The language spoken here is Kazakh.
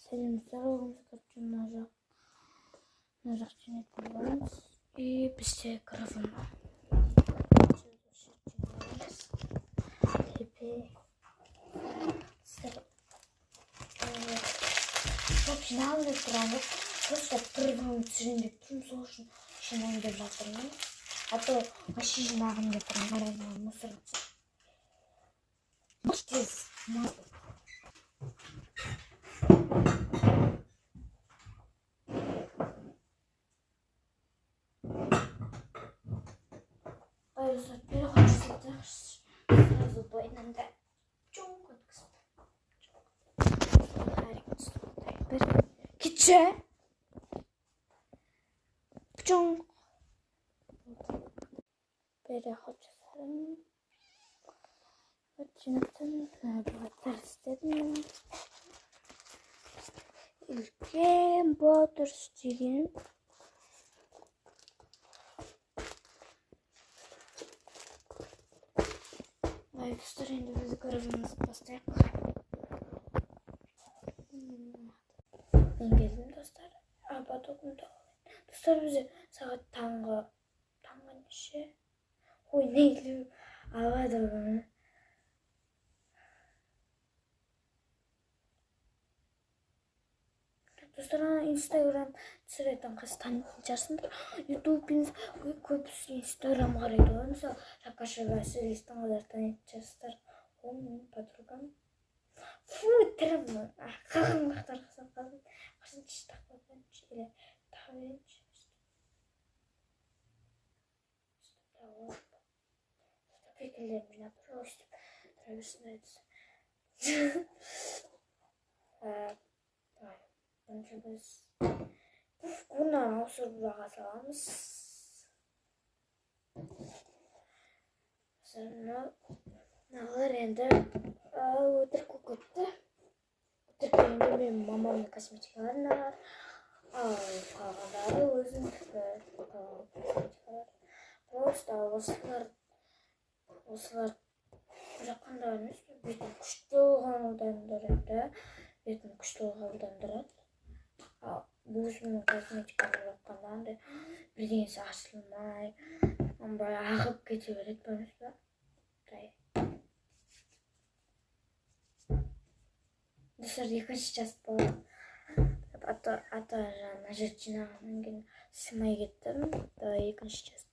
салимсаргам скачунажа нажахчинет булганс и бисте крафм. Хипи. Вообще надо странно. Просто прыгнул цилиндр, слушай, шином держать, а то вообще нагом не проморозил мусор. Здесь масло. Сразу бойнанда чонг киче чонг переход жасарım. Очинатın батарстедin. Үлкен батыр істеген. Достар, енді біз көрігімізді бастайық. Мен келдім, достар. Батогымды алайын. Достар, бізде сағат таңғы неше? Ой, нейлі алады оны. Достар, инстаграм түсіретін қыз танитын шығарсыңдар. Ютубыңыз көбісі инстаграм қарайды ғой. Мысалы, Ракашева сөйлестің олар танитын шығарсыздар. Ол менің подругам. Фу, тірім. Қағын-қақтар қысап қалдым. Қашыншы тақпаданшы. Или тағайыншы. Пекелер меня, пожалуйста. Травис нравится. Önce biz bundan olsun bırakalımız. Sonra neler ender? Ötür kukutte. Ötür kendi benim mamamın kosmetiklerini var. Kağıtları özüm tüpü. Kosmetikler. Просто осылар жақында емес пе? Бетін күшті қабылдандырады. Бетін күшті қабылдандырады. Өзімнің косметиканы жаққанда андай бірдеңесі ашылмай, андай ағып кете береді, білмейсіз ба? Достар, екінші час болды. Ата жаңа жет жинағаннан кейін сыймай кеттім. Екінші час